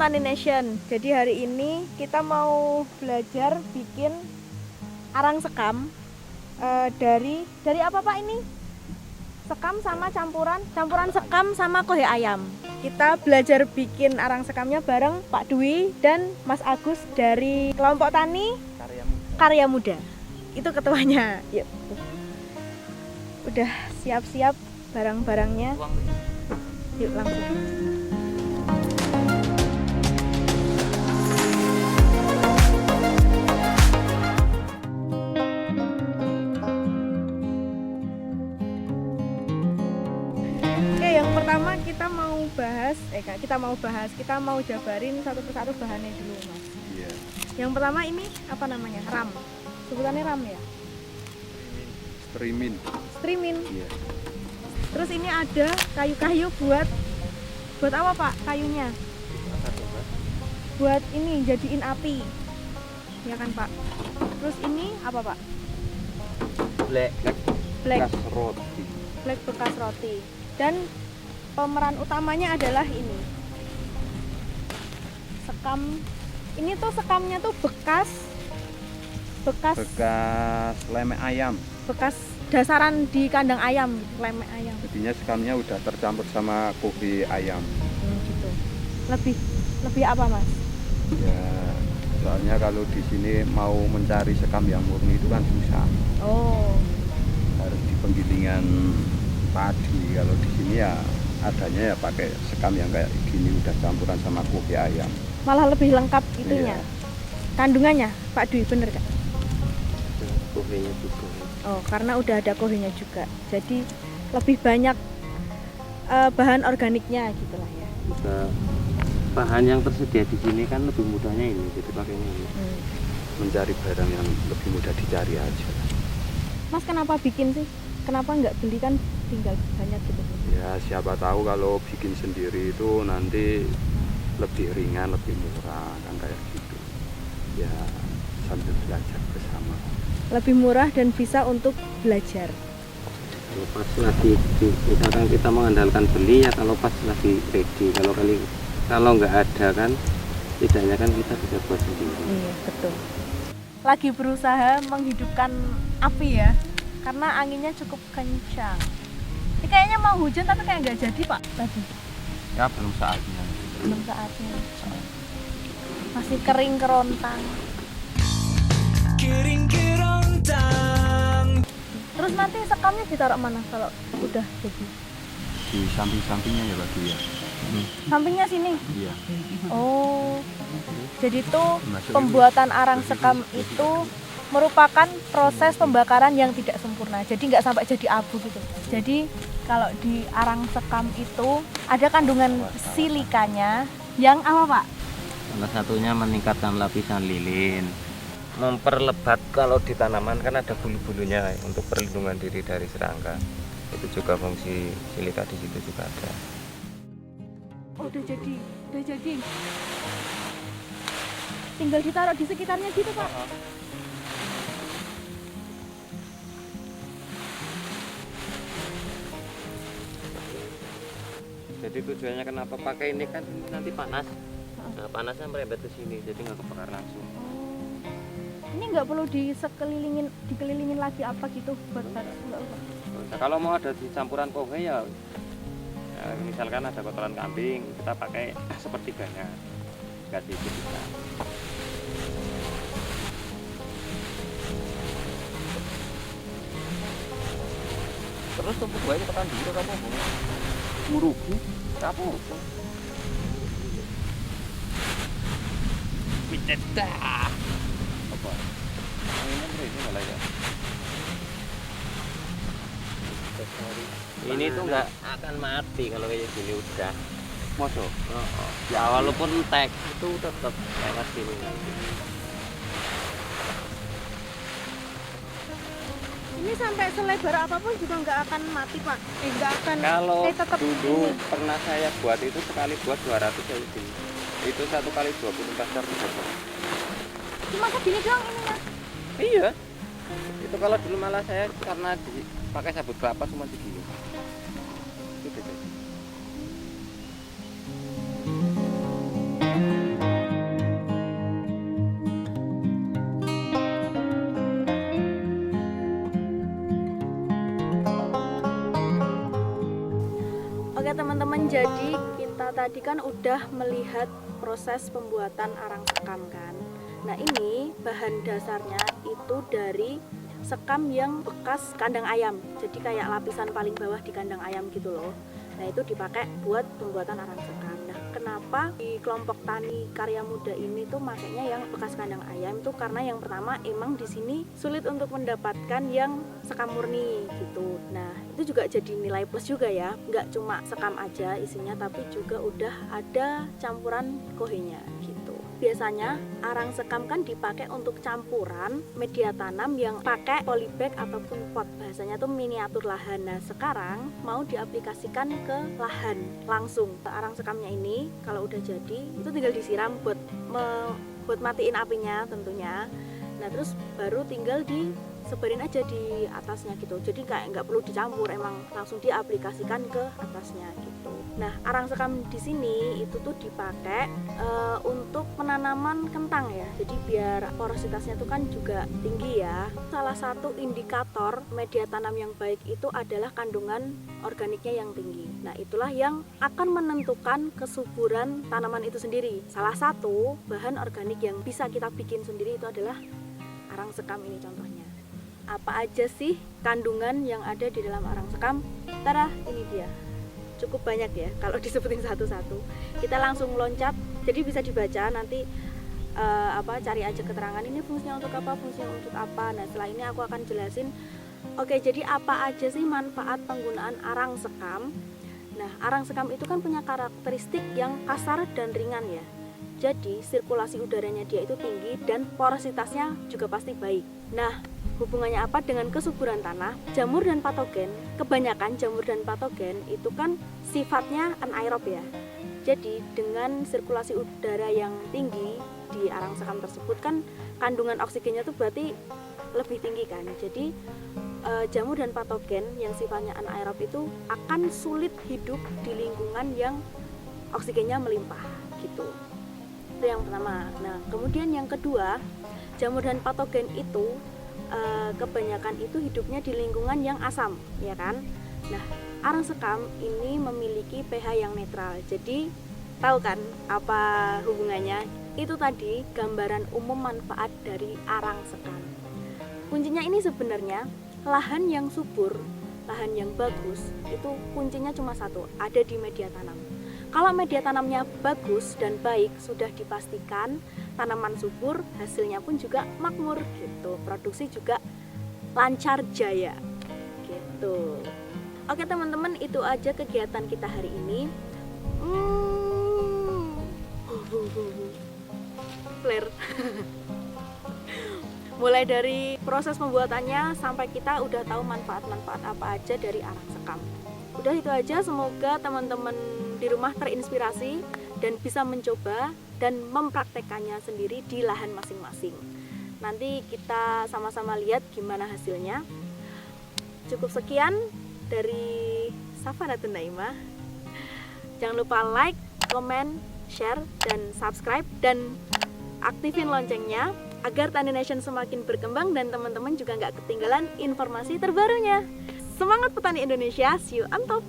Tani Nation. Jadi hari ini kita mau belajar bikin arang sekam dari apa Pak ini? Sekam sama campuran sekam sama kohe ayam. Kita belajar bikin arang sekamnya bareng Pak Dwi dan Mas Agus dari kelompok tani Karya Muda. Itu ketuanya. Yuk. Udah siap-siap barang-barangnya. Yuk langsung. Pertama kita mau jabarin satu persatu bahannya dulu, Mas. Iya. Yang pertama ini apa namanya? Ram. Sebutannya ram ya? Strimin. Iya. Terus ini ada kayu-kayu buat apa, Pak? Kayunya? Buat ini jadiin api. Ya kan, Pak? Terus ini apa, Pak? Black bekas roti. Dan pemeran utamanya adalah ini sekam. Ini tuh sekamnya tuh bekas lemek ayam. Bekas dasaran di kandang ayam, lemek ayam. Jadinya sekamnya udah tercampur sama kopi ayam. Gitu. Lebih apa, Mas? Ya, soalnya kalau di sini mau mencari sekam yang murni itu kan susah. Oh. Harus di penggilingan padi. Kalau di sini ya adanya ya pakai sekam yang kayak gini udah campuran sama kopi ayam. Malah lebih lengkap itunya. Iya. Kandungannya, Pak Dwi, bener kan? Kohenya juga. Oh, karena udah ada kohenya juga. Jadi lebih banyak bahan organiknya gitulah ya. Bahan yang tersedia di sini kan lebih mudahnya ini, jadi pakainya ini. Mencari barang yang lebih mudah dicari aja. Mas kenapa bikin sih? Kenapa nggak beli, kan tinggal banyak gitu? Ya siapa tahu kalau bikin sendiri itu nanti lebih ringan, lebih murah kan kayak gitu. Ya sambil belajar bersama. Lebih murah dan bisa untuk belajar. Kalau pas lagi misalkan kita mengandalkan beli ya kalau pas lagi ready. Kalau nggak ada kan tidaknya kan kita bisa buat sendiri. Iya betul. Lagi berusaha menghidupkan api ya, karena anginnya cukup kencang. Ini kayaknya mau hujan tapi kayak nggak jadi, Pak, tadi. Ya belum saatnya. Masih kering kerontang. Terus nanti sekamnya ditaruh mana kalau udah jadi? Di samping-sampingnya ya Pak ya. Sampingnya sini? Iya. Oh, jadi tuh pembuatan arang sekam itu merupakan proses pembakaran yang tidak sempurna. Jadi nggak sampai jadi abu gitu. Jadi kalau di arang sekam itu ada kandungan silikanya yang apa, Pak? Salah satunya meningkatkan lapisan lilin, memperlebat kalau di tanaman kan ada bulu-bulunya untuk perlindungan diri dari serangga. Itu juga fungsi silika di situ juga ada. Oh, udah jadi. Tinggal ditaruh di sekitarnya gitu, Pak. Jadi tujuannya kenapa pakai ini kan nanti panas. Nah, panasnya merembet ke sini, jadi nggak kebakar langsung. Ini nggak perlu dikelilingin lagi apa gitu buat batas, enggak usah. Nah, kalau mau ada di campuran kohe ya, misalkan ada kotoran kambing, kita pakai sepertiganya, ganti itu bisa. Terus tuh buahnya tekan dulu kamu Murugi, kamu. Picedah. Apa? Ini berarti malah ya. Ini tuh nggak akan mati kalau kayak gini udah. Mosok. Ya walaupun tek itu tetap lewat sini nanti. Ini sampai selebar apapun juga nggak akan mati, Pak. Nggak akan. Kalau Tetap dulu ini. pernah saya buat itu sekali buat 200 kayak gini. Itu 1 kali 24 jam. Cuma segini doang ininya. Iya. Itu kalau dulu malah saya karena pakai sabut kelapa cuma segini. Itu beda. Oke teman-teman, jadi kita tadi kan udah melihat proses pembuatan arang sekam kan. Nah ini bahan dasarnya itu dari sekam yang bekas kandang ayam. Jadi kayak lapisan paling bawah di kandang ayam gitu loh. Nah itu dipakai buat pembuatan arang sekam. Nah kenapa di kelompok tani karya muda ini tuh makanya yang bekas kandang ayam tuh karena yang pertama emang di sini sulit untuk mendapatkan yang sekam murni gitu. Nah itu juga jadi nilai plus juga ya, nggak cuma sekam aja isinya tapi juga udah ada campuran kohenya gitu. Biasanya arang sekam kan dipakai untuk campuran media tanam yang pakai polybag ataupun pot, bahasanya tuh miniatur lahan. Nah sekarang mau diaplikasikan ke lahan langsung. Arang sekamnya ini kalau udah jadi itu tinggal disiram buat matiin apinya tentunya. Nah terus baru tinggal disebarin aja di atasnya gitu, jadi kayak nggak perlu dicampur, emang langsung diaplikasikan ke atasnya gitu. Nah arang sekam di sini itu tuh dipakai untuk penanaman kentang ya, jadi biar porositasnya tuh kan juga tinggi ya. Salah satu indikator media tanam yang baik itu adalah kandungan organiknya yang tinggi. Nah itulah yang akan menentukan kesuburan tanaman itu sendiri. Salah satu bahan organik yang bisa kita bikin sendiri itu adalah arang sekam ini contohnya. Apa aja sih kandungan yang ada di dalam arang sekam? Tada, ini dia. Cukup banyak ya kalau disebutin satu-satu. Kita langsung loncat, jadi bisa dibaca nanti cari aja keterangan ini fungsinya untuk apa, fungsinya untuk apa. Nah setelah ini aku akan jelasin. Oke, jadi apa aja sih manfaat penggunaan arang sekam? Nah arang sekam itu kan punya karakteristik yang kasar dan ringan ya. Jadi sirkulasi udaranya dia itu tinggi dan porositasnya juga pasti baik. Nah hubungannya apa dengan kesuburan tanah? Jamur dan patogen, kebanyakan jamur dan patogen itu kan sifatnya anaerob ya. Jadi dengan sirkulasi udara yang tinggi di arang sekam tersebut kan kandungan oksigennya tuh berarti lebih tinggi kan. Jadi jamur dan patogen yang sifatnya anaerob itu akan sulit hidup di lingkungan yang oksigennya melimpah gitu. Itu yang pertama. Nah kemudian yang kedua, jamur dan patogen itu kebanyakan itu hidupnya di lingkungan yang asam ya kan. Nah arang sekam ini memiliki pH yang netral, jadi tahu kan apa hubungannya? Itu tadi gambaran umum manfaat dari arang sekam. Kuncinya ini sebenarnya lahan yang subur, lahan yang bagus itu kuncinya cuma satu, ada di media tanam. Kalau media tanamnya bagus dan baik, sudah dipastikan tanaman subur, hasilnya pun juga makmur gitu. Produksi juga lancar jaya gitu. Oke teman-teman, itu aja kegiatan kita hari ini. Flare. Mulai dari proses pembuatannya sampai kita udah tahu manfaat-manfaat apa aja dari arang sekam. Udah itu aja, semoga teman-teman di rumah terinspirasi dan bisa mencoba dan mempraktekannya sendiri di lahan masing-masing. Nanti kita sama-sama lihat gimana hasilnya. Cukup sekian dari Safanatun Naimah. Jangan lupa like, comment, share, dan subscribe, dan aktifin loncengnya agar Tani Nation semakin berkembang dan teman-teman juga nggak ketinggalan informasi terbarunya. Semangat petani Indonesia, see you on top!